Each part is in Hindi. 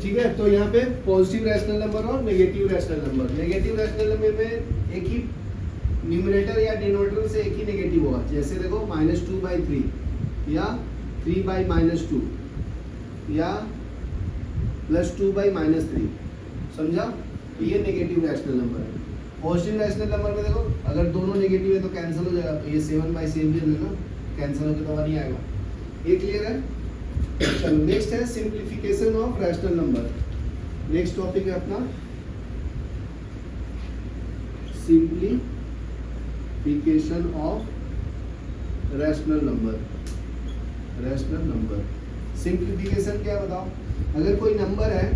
ठीक है, तो यहाँ पे पॉजिटिव रैशनल नंबर और negative rational number. Negative rational number में एक ही न्यूमरेटर या डिनोमिनेटर से एक ही नेगेटिव होगा। जैसे देखो -2/3 या 3/-2 या +2/-3, समझा? तो ये नेगेटिव रैशनल नंबर है। पॉजिटिव रैशनल नंबर में देखो अगर दोनों नेगेटिव है तो कैंसिल हो जाएगा, तो ये 7/7 भी ना कैंसिल होकर तो नहीं आएगा। ये क्लियर है? चलो नेक्स्ट है simplification of rational number. Next topic है अपना simplification of rational number. Rational number simplification क्या बताओ? अगर कोई नंबर है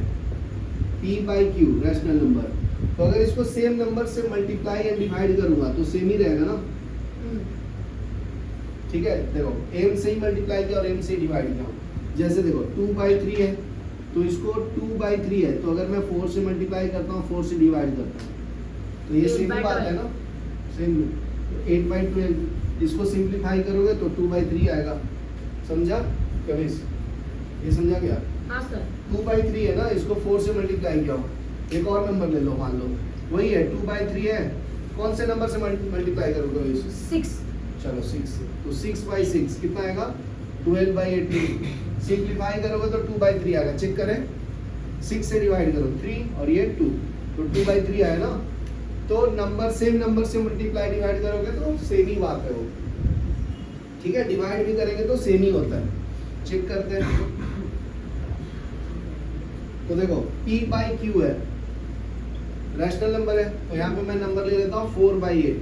p/q रैशनल नंबर, तो अगर इसको सेम नंबर से मल्टीप्लाई एंड डिवाइड करूंगा तो सेम ही रहेगा ना। ठीक है, देखो m से ही मल्टीप्लाई किया और m से ही डिवाइड किया। जैसे देखो 2/3 है तो इसको 2/3 है, तो अगर मैं 4 से मल्टीप्लाई करता हूँ 4 से डिवाइड करता हूँ तो ये सेम बात है ना, सेम। 8/12 इसको सिंप्लीफाई करोगे तो 2/3 आएगा, समझा? कभी ये समझा क्या? हाँ सर। 2/3 है ना, इसको 4 से मल्टीप्लाई किया। एक और नंबर ले लो, मान लो वही है 2/3 है, कौन से नंबर से मल्टीप्लाई करोगे? 6। चलो 6 से, तो 6/6 कितना आएगा? 12/18। सिंप्लीफाई करोगे तो 2/3 आएगा। चेक करें, 6 से डिवाइड करो 3 और ये 2, तो 2/3 आया ना। तो नंबर सेम नंबर से मल्टीप्लाई डिवाइड करोगे तो सेम ही बात है वो। ठीक है, डिवाइड भी करेंगे तो सेम ही होता है। चेक करते हैं, तो देखो p/q है, रैशनल नंबर है, तो यहाँ पे मैं नंबर ले लेता हूँ 4/8,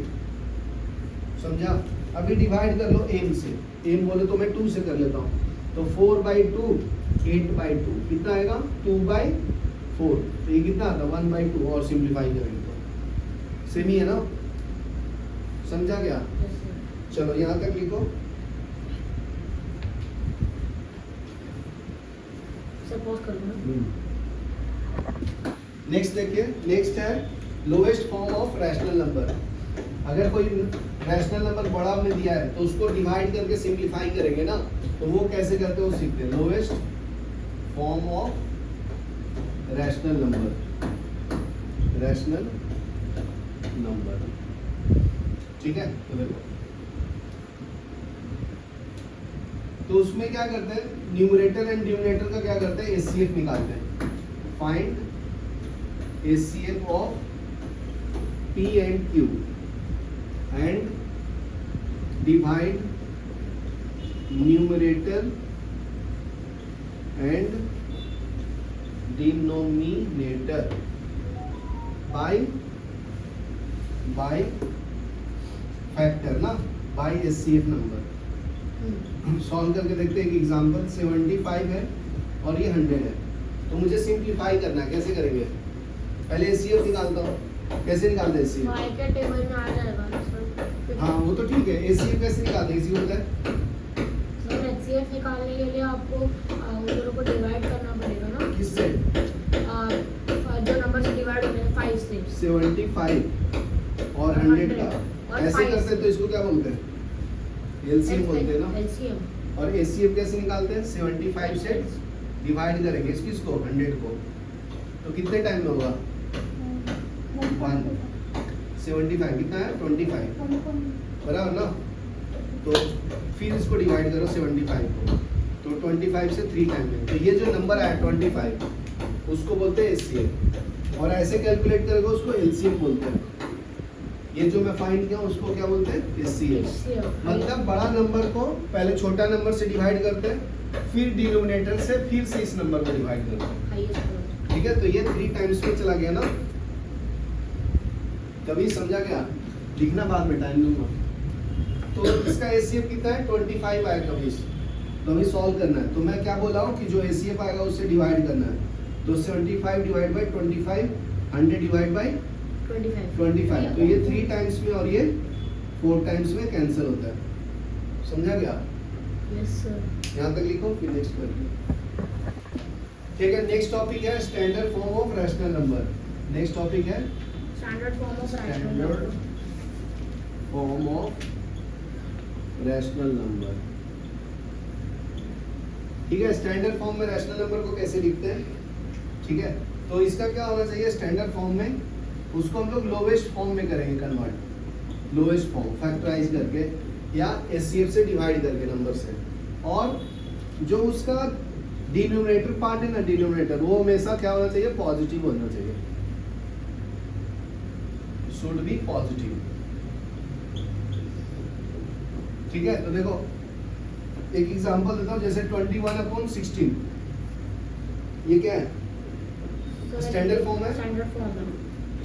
समझा? अभी डिवाइड कर लो m से, m बोले तो मैं 2 से कर लेता हूँ, तो 4/2 8/2 कितना आएगा? 2/4। तो ये कितना आता? 1/2। और सिंप्लीफाई करेंगे तो सेम ही है ना, समझा क्या? चलो यहाँ तक लिखो। सपोज कर लो। नेक्स्ट देखिए, नेक्स्ट है lowest form of rational number. अगर कोई रैशनल नंबर बड़ा में दिया है तो उसको डिवाइड करके सिंप्लीफाई करेंगे ना, तो वो कैसे करते हो सीखते हैं। Lowest form of rational number, rational number, ठीक है? तो देखो, तो उसमें क्या करते हैं, न्यूमरेटर एंड डिनोमिनेटर का क्या करते हैं, एचसीएफ निकालते हैं। Find HCF of P and Q and divide numerator and denominator by factor ना, बाय एचसीएफ नंबर। सॉल्व करके देखते हैं एक एग्जांपल। 75 है और ये 100 है, तो मुझे सिंप्लीफाई करना है। कैसे करेंगे? पहले एचसीएफ निकालता हूँ। कैसे निकालते हैं एचसीएफ? y के टेबल में आ जाएगा ना सर। हाँ वो तो ठीक है, एचसीएफ कैसे निकालते हैं? इसी होता है सर HCF निकालने के लिए आपको उन दोनों को डिवाइड करना पड़ेगा ना। किससे? जो नंबर से डिवाइड होते हैं 5 से। 75 और 100 का और ऐसे 5 करते हैं तो इसको क्या बोलते हैं? एलसीएम बोलते हैं ना। LCM। और एचसीएफ कैसे निकालते हैं? 75 से डिवाइड करेंगे इसको 100 को, तो कितने टाइम में होगा? 1 75 कितना है? 25, बराबर ना। तो फिर इसको डिवाइड करो 75 को, तो 25 से 3 टाइम में, तो ये जो नंबर आया 25 उसको बोलते हैं एचसीएफ। और ऐसे कैलकुलेट करोगे उसको एलसीएम बोलते हैं। ये जो मैं फाइंड किया उसको क्या बोलते हैं? एचसीएफ। मतलब बड़ा नंबर को पहले छोटा नंबर से डिवाइड करते हैं, फिर डिनोमिनेटर से, फिर से इस नंबर को डिवाइड करते हैं। ठीक है, तो ये 3 टाइम्स में चला गया ना। कभी समझा क्या? लिखना बाद में, टाइम दूंगा। तो इसका एचसीएफ कितना है? 25 आएगा कभी, तो हमें सॉल्व करना है। तो मैं क्या बोला हूँ कि जो एचसीएफ आएगा उससे डिवाइड करना है। तो 75 डिवाइड बाई 25, 100 डिवाइड बाई 25, तो ये 3 टाइम्स में और ये 4 टाइम्स में कैंसिल होता है। समझा क्या? Yes sir. यहाँ तक लिखो, फिर नेक्स्ट करिए। ठीक है, नेक्स्ट टॉपिक है standard form of rational number. Next topic है standard form of rational standard number. Form of rational number. ठीक है, स्टैंडर्ड फॉर्म में रैशनल नंबर को कैसे लिखते हैं? ठीक है, तो इसका क्या होना चाहिए स्टैंडर्ड फॉर्म में, उसको हम लोग लोवेस्ट फॉर्म में करेंगे कन्वर्ट, लोवेस्ट फॉर्म फैक्टराइज करके या एचसीएफ से डिवाइड करके नंबर से, और जो उसका डिनोमिनेटर पार्ट है ना, डिनोमिनेटर वो हमेशा क्या होना चाहिए, पॉजिटिव होना चाहिए, शुड बी पॉजिटिव। ठीक है, तो देखो एक एग्जांपल देता हूँ, जैसे 21/16 ये क्या है, स्टैंडर्ड फॉर्म है, स्टैंडर्ड फॉर्म है।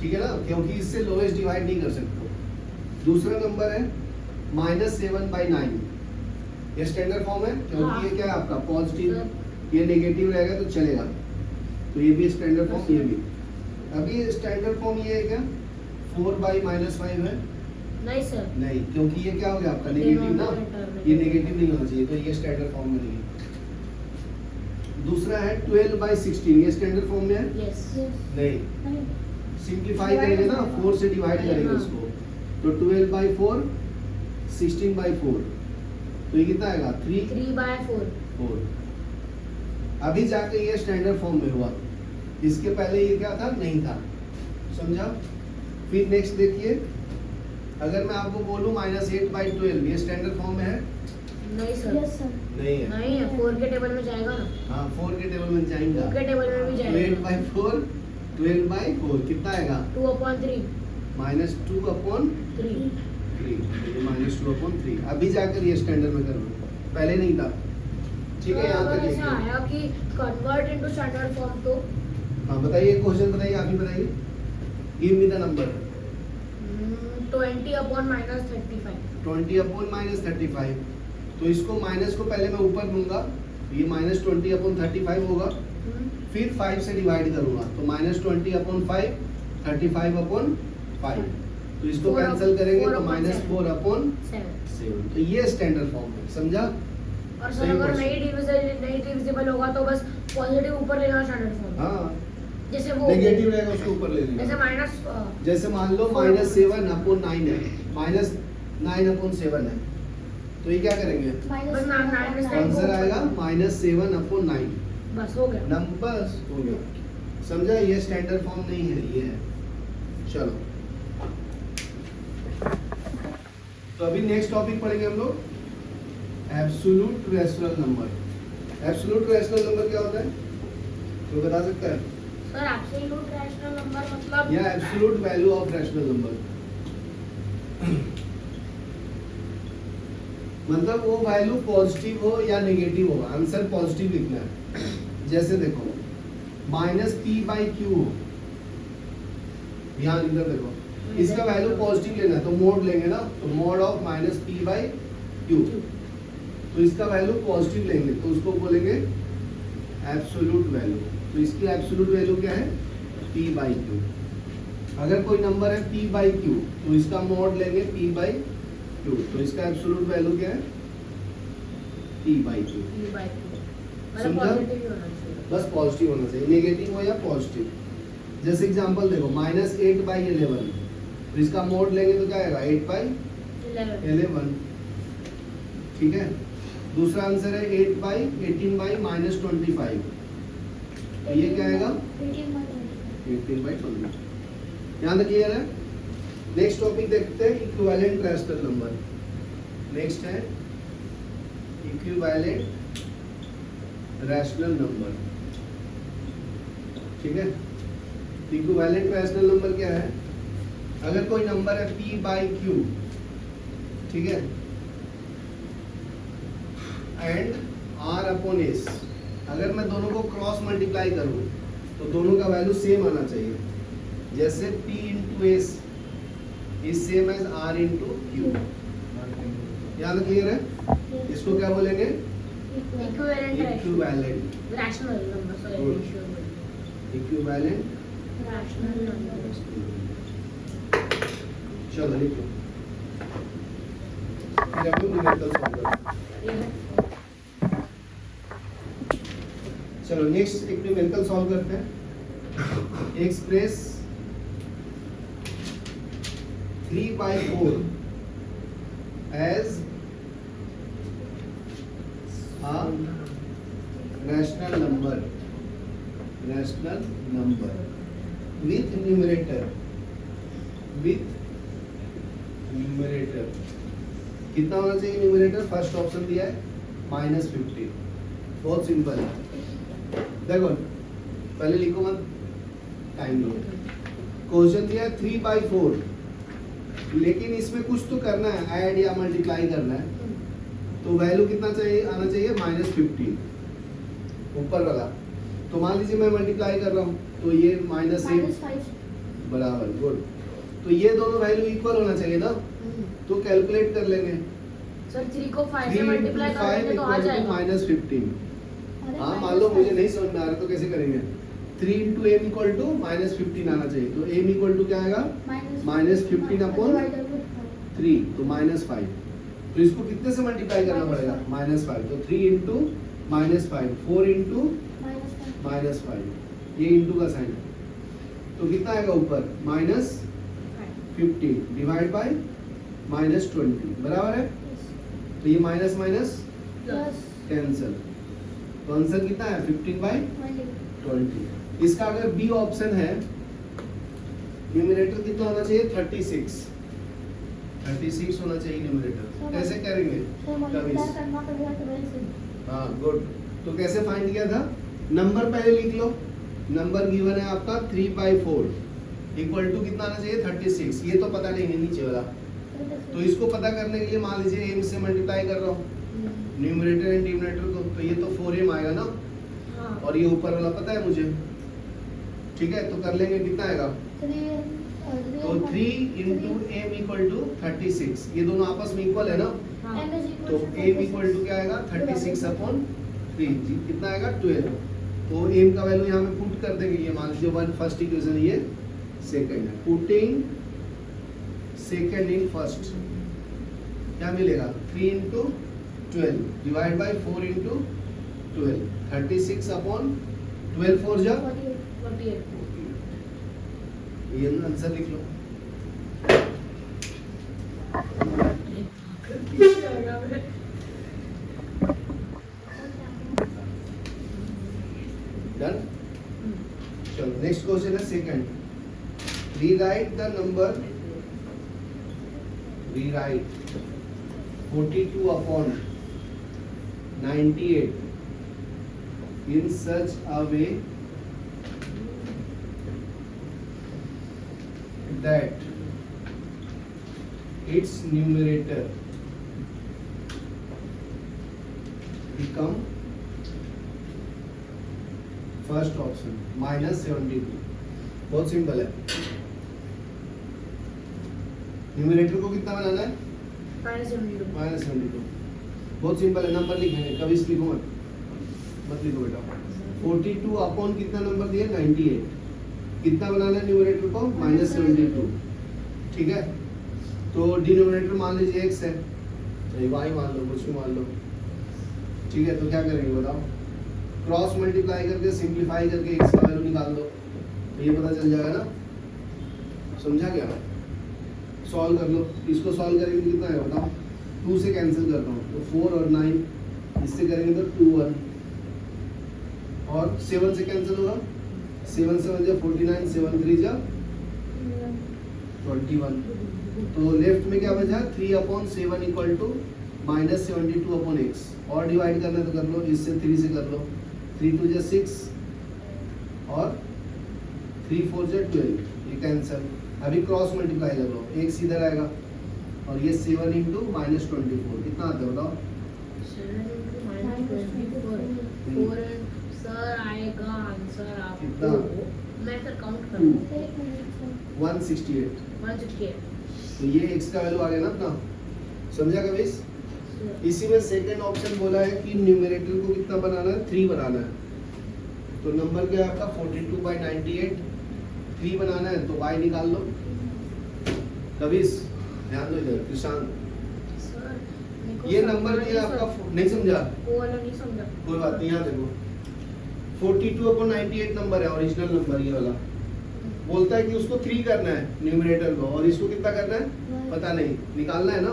ठीक है ना, क्योंकि इससे लोएस्ट डिवाइड नहीं कर सकते। दूसरा नंबर है -7/9, ये स्टैंडर्ड फॉर्म है क्योंकि ये क्या है आपका पॉजिटिव, ये नेगेटिव रहेगा तो चलेगा, तो ये भी स्टैंडर्ड फॉर्म, ये भी। अभी स्टैंडर्ड फॉर्म ये है क्या 4/-5 है, नहीं सर, नहीं, क्योंकि ये क्या हो गया आपका नेगेटिव ना, ये नेगेटिव नहीं होना चाहिए, तो ये स्टैंडर्ड फॉर्म में नहीं है। दूसरा है 12/16, ये स्टैंडर्ड फॉर्म में है, यस नहीं, सिंप्लीफाई करेंगे ना, 4 से डिवाइड करेंगे उसको, तो 12/4 16/4, तो ये कितना आएगा 3/4। अभी जाके ये स्टैंडर्ड फॉर्म में हुआ, इसके पहले ये क्या था, नहीं था, समझा। फिर नेक्स्ट देखिए, अगर मैं आपको बोलूं -8/12, ये स्टैंडर्ड फॉर्म में है, नहीं सर, नहीं है, नहीं है, 4 के टेबल में जाएगा ना, हाँ 4 के टेबल में जाएगा, 2 के टेबल में भी जाएगा, 8/4 12/4 कितना आएगा, 2/3। -2/3, ये -2/3, अभी जाकर ये स्टैंडर्ड में करना, पहले नहीं था। ठीक है, यहाँ तक ऐसा लिखिए। आया कि कन्वर्ट इनटू स्टैंडर्ड फॉर्म, तो हाँ बताइए, क्वेश्चन बताइए, आप ही बताइए, गिव मी द नंबर। 20/-35। 20/-35, तो इसको माइनस को पहले मैं ऊपर दूंगा, ये -20/35 होगा, फिर 5 से डिवाइड करूंगा, तो -20/5 35/5, तो इसको Four कैंसिल करेंगे तो 4/7। -4/7, तो ये स्टैंडर्ड फॉर्म है, समझा। और सर सही अगर question। नहीं डिविजिबल होगा तो बस पॉजिटिव ऊपर लेना स्टैंडर्ड फॉर्म, हाँ, जैसे वो नेगेटिव रहेगा उसको ऊपर ले जैसे लेना, माइनस, जैसे मान लो -7/9 है, -9/7 है, तो ये क्या करेंगे, बस -9 आंसर आएगा -7/9, बस हो गया। नंबर हो गया, समझा। ये स्टैंडर्ड फॉर्म नहीं है, ये है। चलो, तो अभी नेक्स्ट टॉपिक पढ़ेंगे हम लोग, absolute rational number. Absolute rational number क्या होता है, तो बता सकता है, सर एब्सोल्यूट रैशनल नंबर मतलब या absolute value of rational number, मतलब वो वैल्यू पॉजिटिव हो या नेगेटिव हो, आंसर पॉजिटिव लिखना है। जैसे देखो -p/q हो, ध्यान इधर देखो, इसका वैल्यू पॉजिटिव लेना है तो मोड लेंगे ना, तो मोड ऑफ -p/q, तो इसका वैल्यू पॉजिटिव लेंगे तो उसको बोलेंगे एब्सोल्यूट वैल्यू, तो इसकी एब्सोल्यूट वैल्यू क्या है p/q। अगर कोई नंबर है p/q तो इसका मोड लेंगे p/q, तो इसका एब्सोल्यूट वैल्यू क्या है p/q। मतलब समझा? पॉजिटिव ही होना चाहिए। बस पॉजिटिव होना चाहिए, नेगेटिव हो या पॉजिटिव। जैसे एग्जांपल देखो -8/11, तो इसका मोड लेंगे तो क्या आएगा 8/11, ठीक है। दूसरा आंसर है 8/18/-25, तो ये क्या आएगा 18/20। यहाँ तक क्लियर है। नेक्स्ट टॉपिक देखते हैं, इक्विवेलेंट रैशनल नंबर। नेक्स्ट है इक्विवेलेंट रैशनल नंबर, ठीक है। इक्विवेलेंट रैशनल नंबर क्या है, अगर कोई नंबर है p/q, ठीक है, एंड r/s, अगर मैं दोनों को क्रॉस मल्टीप्लाई करूं तो दोनों का वैल्यू सेम आना चाहिए। जैसे p/s is same as r/q, याद क्लियर है। इसको क्या बोलेंगे, equivalent equivalent, rational number, sorry Good. Ratio equivalent. Rational number. चलो लिखो, फिर अपन न्यूमेरिकल सॉल्व करते हैं। चलो नेक्स्ट एक न्यूमेरिकल सॉल्व करते हैं। Express 3/4 as a rational number rational number with numerator कितना होना चाहिए न्यूमरेटर? फर्स्ट ऑप्शन दिया है -50। बहुत सिंपल है, देखो पहले लिखो मत, टाइम लो। क्वेश्चन दिया है 3/4, लेकिन इसमें कुछ तो करना है, ऐड या मल्टीप्लाई करना है, तो वैल्यू कितना चाहिए आना चाहिए? -50 ऊपर वाला। तो मान लीजिए मैं मल्टीप्लाई कर रहा हूँ, तो ये -8 -5 बराबर, गुड। तो ये दोनों वैल्यू इक्वल होना चाहिए ना, तो कैलकुलेट कर लेंगे। सर 3 को 5 से 3 मल्टीप्लाई into करेंगे 5 तो आ equal to जाएगा -15। हाँ मान लो मुझे नहीं समझ में आ रहा तो कैसे करेंगे? 3 into m equal to -15 आना चाहिए, तो m equal to क्या आएगा? -15 upon 3, तो -5। तो इसको कितने से मल्टीप्लाई करना पड़ेगा? -5। तो 3 into -5, 4 into -5, ये इंटू का साइन, तो कितना आएगा ऊपर? -15 डिवाइड बाय -20 बराबर है। तो ये माइनस माइनस कैंसिल, तो आंसर कितना है? 15/20। इसका अगर बी ऑप्शन है, न्यूमरेटर कितना होना चाहिए? 36 होना चाहिए न्यूमरेटर। कैसे करेंगे? हाँ गुड। तो कैसे फाइंड किया था? नंबर पहले लिख लो, नंबर गिवन है आपका 3/4 इक्वल टू कितना आना चाहिए? 36। ये तो पता नहीं है नीचे वाला, तो इसको पता करने के लिए मान लीजिए m से मल्टीप्लाई कर रहा हूँ न्यूमरेटर एंड डिनोमिनेटर को, तो ये तो 4m आएगा ना, और ये ऊपर वाला पता है मुझे, ठीक है? तो कर लेंगे, कितना आएगा? तो 3 into m equal to 36, ये दोनों आपस में इक्वल है ना, तो m equal to क्या आएगा? 36/3, कितना आएगा? 12। तो m का वैल्यू यहाँ में पुट कर देंगे, ये मान लीजिए 1 फर्स्ट इक्वेशन, ये सेकंड है, पुटिंग सेकंड इन फर्स्ट, क्या मिलेगा? 3 into 12 डिवाइड बाय 4 into 12, 36/12 4 जा 48। ये आंसर लिख लो। डन। चलो नेक्स्ट क्वेश्चन है second. Rewrite the number, rewrite 42/98 in such a way that its numerator become first option -72। बहुत सिंपल है। न्यूमरेटर को कितना बनाना है? -72। बहुत सिंपल है, नंबर लिखेंगे, कभी इस लिखो मत लिखो बेटा। 42 अपॉन कितना नंबर दिया? 98। कितना बनाना है न्यूमरेटर को? -72, ठीक है? तो डिनोमिनेटर मान लीजिए x है, चाहे y मान लो, कुछ भी मान लो, ठीक है? तो क्या करेंगे बताओ? क्रॉस मल्टीप्लाई करके सिंप्लीफाई करके x का वैल्यू निकाल दो, तो ये पता चल जाएगा ना, समझा क्या? सॉल्व कर लो, इसको सॉल्व करेंगे तो कितना है बताओ? 2 से कैंसिल करता हूँ, तो 4 और 9, इससे करेंगे तो 2 1, और 7 से कैंसिल होगा, 7 7 जा 49, 7 3 जा 21। तो लेफ्ट में क्या बचा? 3/7 इक्वल टू -72/x, और डिवाइड करना तो कर लो, इससे 3 से कर लो, 3 2 जा 6 और 3 4 जा 12, ये कैंसिल। अभी क्रॉस मल्टीप्लाई कर लो, x इधर आएगा, और ये 7 into -24 कितना आता है बताओ? 7 into -24 सर आएगा आंसर कितना? आपको, मैं सर काउंट करूंगा, 168। 168। तो ये x का वैल्यू आ गया ना अपना, समझा कभी? इसी में सेकंड ऑप्शन बोला है कि न्यूमरेटर को कितना बनाना है? 3 बनाना है। तो नंबर क्या है आपका? 42/98, 3 बनाना है, तो y निकाल लो। कभी ध्यान दो इधर, किसान सर ये नंबर दिया आपका, नहीं समझा? वो वाला नहीं समझा। कोई बात नहीं, यहाँ देखो 42/98 नंबर है, ओरिजिनल नंबर ये वाला। बोलता है कि उसको 3 करना है न्यूमरेटर को, और इसको कितना करना है पता नहीं, निकालना है ना,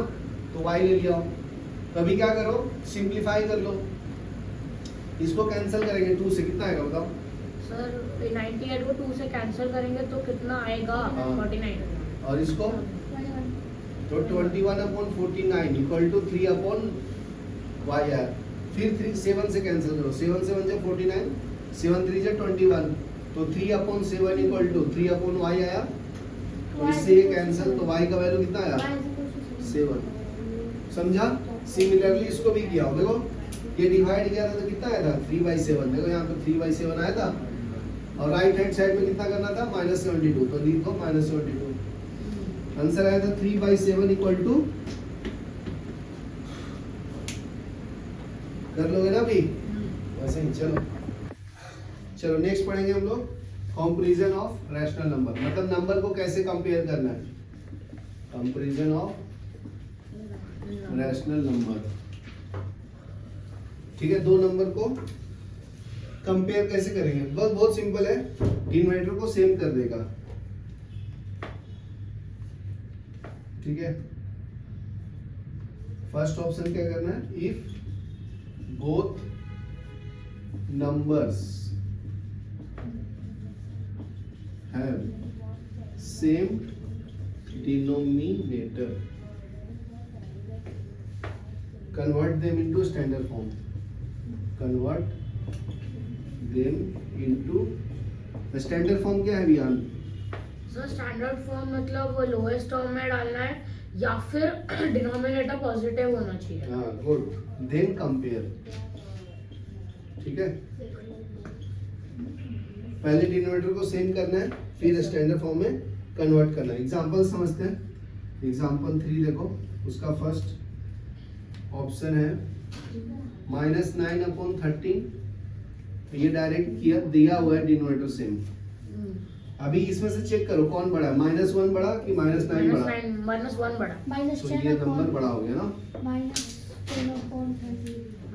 तो y ले लिया। कभी क्या करो? सिंप्लीफाई कर लो, इसको कैंसिल करेंगे 2 से, कितना आएगा बताओ? सर 98 को 2 से कैंसिल करेंगे तो कितना आएगा? हाँ। 49। और इसको तो 21/49 इक्वल टू 3/y आया। फिर 7 से कैंसिल करो, 7 7 जा 49, 7 3 जा 21, तो 3/7 इक्वल टू 3/y आया। तो इससे ये कैंसिल, तो y का वैल्यू कितना आया? 7। समझा? सिमिलरली इसको भी किया हो, देखो ये डिवाइड किया था तो कितना आया था? 3/7। देखो यहाँ पे 3/7 आया था, और राइट हैंड साइड में कितना करना था? -72, तो लिखो -72। आंसर आया था 3/7 इक्वल टू, कर लोगे ना अभी? वैसे ही चलो नेक्स्ट पढ़ेंगे हम लोग कंपैरिजन ऑफ रैशनल नंबर, मतलब नंबर को कैसे कंपेयर करना है। कंपैरिजन ऑफ रैशनल नंबर, ठीक है। दो नंबर को कंपेयर कैसे करेंगे? बहुत सिंपल है, डिनोमिनेटर को सेम कर देगा, ठीक है। फर्स्ट ऑप्शन क्या करना है? If both numbers have same denominator, convert them into standard form, convert them into the standard form क्या है वियान? सर स्टैंडर्ड फॉर्म मतलब वो लोएस्ट टर्म में डालना है या फिर डिनोमिनेटर पॉजिटिव होना चाहिए? हाँ गुड, देन कंपेयर, ठीक है। पहले डिनोमिनेटर को सेम करना है, फिर स्टैंडर्ड फॉर्म में कन्वर्ट करना है। एग्जांपल समझते हैं। एग्जांपल 3 देखो, उसका फर्स्ट ऑप्शन है -9/13, ये डायरेक्ट किया दिया हुआ है डिनोमिनेटर सेम। अभी इसमें से चेक करो कौन बड़ा है, -1 बड़ा कि -9 बड़ा? -1 बड़ा। तो ये नंबर बड़ा हो गया ना,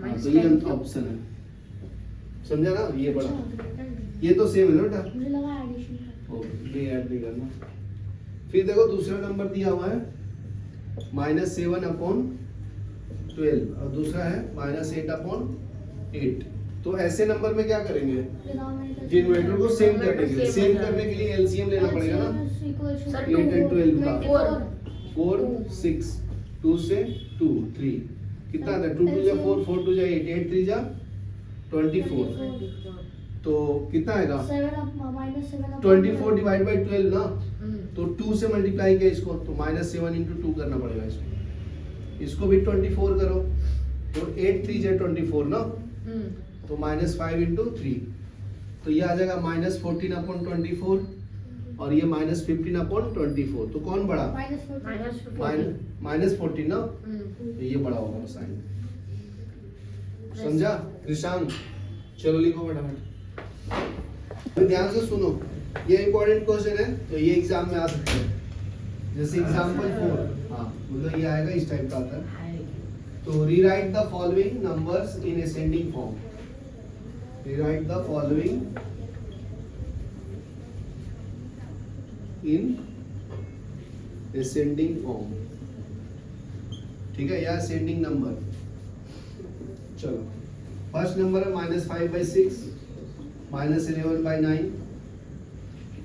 हाँ, तो ये ऑप्शन है, समझा ना? ये बड़ा, ये तो सेम है ना बेटा, मुझे लगा एडिशन था। ओके, ये ऐड नहीं करना। फिर देखो दूसरा नंबर दिया हुआ है -7/12 और दूसरा है -8/8। तो ऐसे नंबर में क्या करेंगे? डिनोमिनेटर को सेम करने के लिए, सेम करने के लिए एलसीएम लेना पड़ेगा ना। सर 8 and 12 का 4 4 6, 2 से 2 3, कितना आता है? 2 2 जा 4, 4 2 जा 8, 8 3 जा 24, तो कितना आएगा? 24 डिवाइड बाई 12 ना, तो 2 से मल्टीप्लाई किया इसको, तो -7 × 2 करना पड़ेगा इसको भी 24 करो, तो 8 3 जा 24 ना, तो -5 × 3, तो ये आ जाएगा -14/24 और ये -15/24। तो कौन बड़ा? -14 ना, तो ये बड़ा होगा साइन। समझा कृषांक? चलो लिखो फटाफट। अभी ध्यान से सुनो, ये इंपॉर्टेंट क्वेश्चन है, तो ये एग्जाम में आ सकता है। जैसे एग्जाम्पल 4, हाँ मतलब ये आएगा, इस टाइप का आता है। तो rewrite the following numbers in ascending form, rewrite the following in ascending form, ठीक है, या असेंडिंग नंबर। चलो फर्स्ट नंबर है -5/6, -11/9,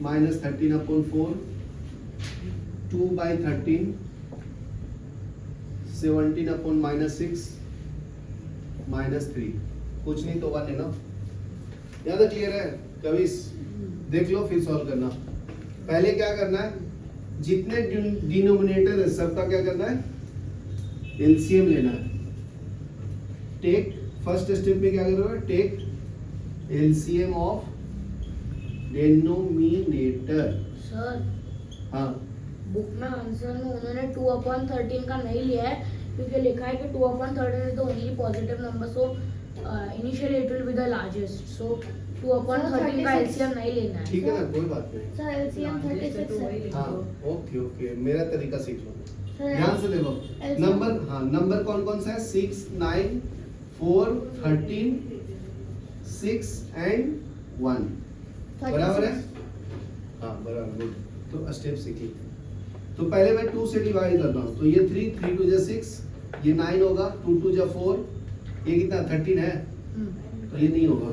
-13/4, 2/13, 17/6, -3। कुछ नहीं तो 1 है ना, याद है? क्लियर है? कभी देख लो फिर सॉल्व करना। पहले क्या करना है? जितने डिनोमिनेटर है सबका क्या करना है? एलसीएम लेना है। टेक, फर्स्ट स्टेप में क्या करोगे? Take LCM of denominator. Sir हाँ बुक में आंसर में उन्होंने 2/13 का नहीं लिया है, क्योंकि लिखा है कि 2/13 is the only positive number, so initially it will be the largest, so 2/13 का एलसीएम नहीं लेना है। ठीक है ना, कोई बात नहीं। सर एलसीएम 36 है। हाँ ओके ओके, मेरा तरीका सीख लो। सर ध्यान से देखो नंबर, हाँ नंबर कौन कौन सा है? 6 9 4 13 6 एंड 1, बराबर है? हाँ बराबर, गुड। तो स्टेप सीखिए। तो पहले मैं 2 से डिवाइड करता हूँ, तो ये 3 3 2 जा 6, ये 9 होगा, 2 2 जा 4, ये कितना 13 है, तो ये नहीं होगा।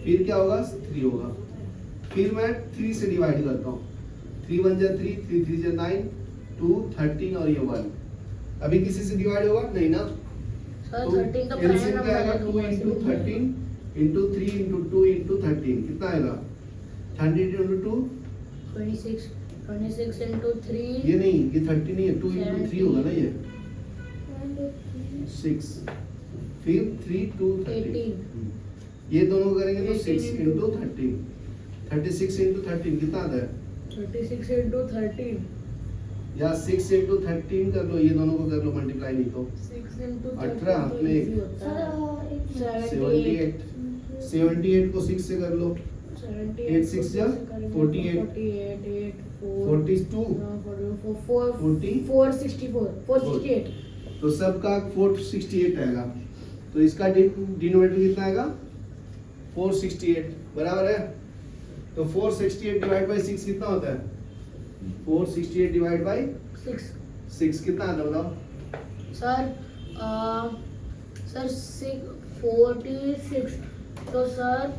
फिर क्या होगा 3 होगा। फिर मैं 3 से डिवाइड करता हूँ, 3 1 जा 3, 3 3 जा 9, 2 13 और ये 1। अभी किसी से डिवाइड होगा नहीं ना, सर तो 13 तो प्राइम LCM नंबर क्या आएगा है, 2 into 13 into 3 into 2 into 13 कितना आएगा 100 into 2 26 26 into 3 ये नहीं, ये 30 नहीं है, 2 into 3 होगा ना ये 6, फिर 3 2 13 ये दोनों करेंगे तो 6 into 13 36 into 13 कितना आता है 36 into 13 या 6 into 13 कर लो, ये दोनों को कर लो मल्टीप्लाई, नहीं तो 6 into 18 हाथ में एक। 78 78 को 6 से कर लो, 8 6 जा 48 42 468 तो सबका 468 आएगा, तो इसका डिनोमिनेटर कितना आएगा 468 बराबर है। तो 468 डिवाइड बाय 6 कितना होता है 468 डिवाइड बाय 6 कितना आता है बताओ सर 46 तो सर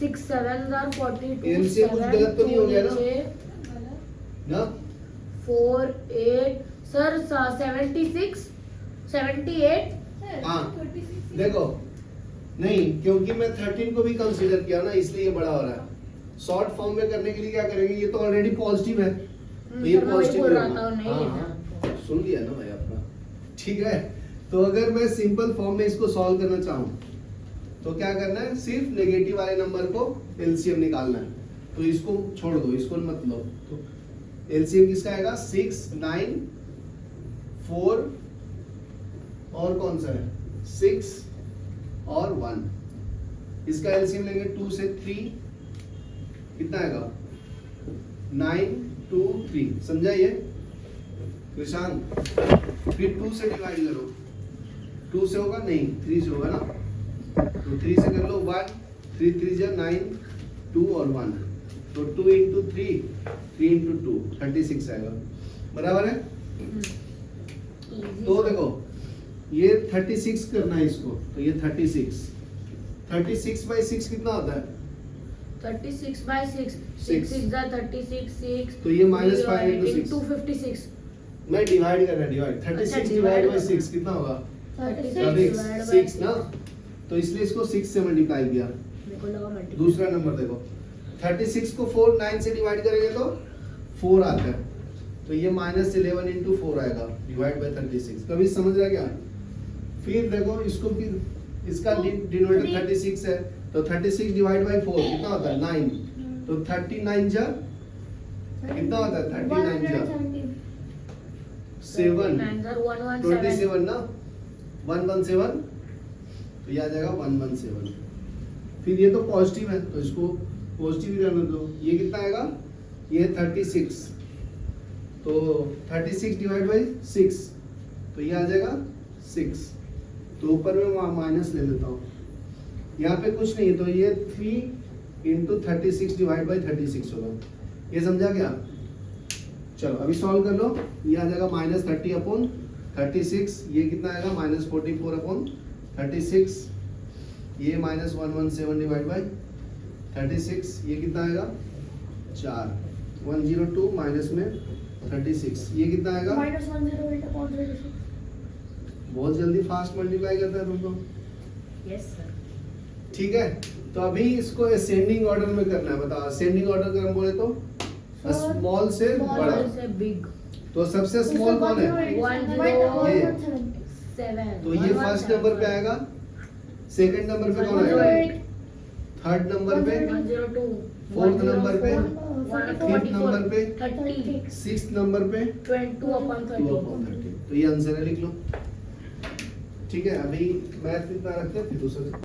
6 7 are 42 LCM कुछ गलत तो नहीं हो गया ना 4 8 सर 76 78 हाँ देखो नहीं, क्योंकि मैं 13 को भी कंसीडर किया ना, इसलिए ये बड़ा हो रहा है। शॉर्ट फॉर्म में करने के लिए क्या करेंगे, ये तो ऑलरेडी पॉजिटिव है तो ये सर, मैं वही पॉजिटिव बोल रहा होगा। था, नहीं हाँ, लेना। हाँ, सुन लिया ना भाई अपना, ठीक है। तो अगर मैं सिंपल फॉर्म में इसको सॉल्व करना चाहूँ तो क्या करना है, सिर्फ नेगेटिव वाले नंबर को एलसीएम निकालना है। तो इसको छोड़ दो, इसको मत लो, तो एलसीएम किसका आएगा 6 9 4 और कौन सा है 6 और 1। इसका एलसीएम लेंगे 2 से 3 कितना आएगा 9 2 3, समझा ये कृषांक। फिर 2 से डिवाइड करो, 2 से होगा नहीं 3 से होगा ना, तो 3 से कर लो 1 3 3 जा 9 2 और 1, तो 2 into 3 3 into 2 36 आएगा बराबर है। तो देखो ये 36 करना है इसको, तो ये 36 by 6 कितना होता है 36 by 6 Six. 6 is the 36 6 तो ये -5 into 6 256 मैं डिवाइड कर रहा है, डिवाइड 36 डिवाइड बाय 6 कितना होगा 6 ना, तो इसलिए इसको 6 से मल्टीप्लाई किया। मेरे को लगा मल्टीप्लाई। दूसरा नंबर देखो 36 को 4 9 से डिवाइड करेंगे तो 4 आता है, तो ये -11 into 4 आएगा डिवाइड बाय 36। कभी समझ रहा क्या। फिर देखो इसको, फिर इसका डिनोमिनेटर 36 है, तो 36 डिवाइड बाय 4 कितना होता है 9, तो 39 जा कितना होता है 39 जा 7 27 ना 117, तो ये आ जाएगा 117। फिर ये तो पॉजिटिव है तो इसको पॉजिटिव ही रहने दो। ये कितना आएगा ये 36, तो 36 डिवाइड बाय 6 तो ये आ जाएगा 6, तो ऊपर में वहाँ माइनस ले लेता हूँ, यहाँ पे कुछ नहीं, तो ये 3 into 36 डिवाइड बाय 36 होगा। ये समझा क्या। चलो अभी सॉल्व कर लो, ये आ जाएगा -30 अपॉन 36, ये कितना आएगा -44 अपॉन 36, ये -117 डिवाइड बाय 36, ये कितना आएगा 4 102 माइनस में 36, ये कितना आएगा बहुत जल्दी फास्ट मल्टीप्लाई करता है तुम तो, यस सर। ठीक है। तो अभी इसको असेंडिंग ऑर्डर में करना है, बताओ असेंडिंग ऑर्डर अगर हम बोले तो स्मॉल से बड़ा, से बिग तो सबसे स्मॉल कौन है 7 तो ये फर्स्ट नंबर पे आएगा, सेकंड नंबर पे कौन आएगा, थर्ड नंबर पे, 102 फोर्थ नंबर पे, 144 फिफ्थ नंबर पे, 30 सिक्स्थ नंबर पे 2/30 तो ये आंसर है, लिख लो। ठीक है, अभी मैथ इतना रखते हैं फिर दूसरा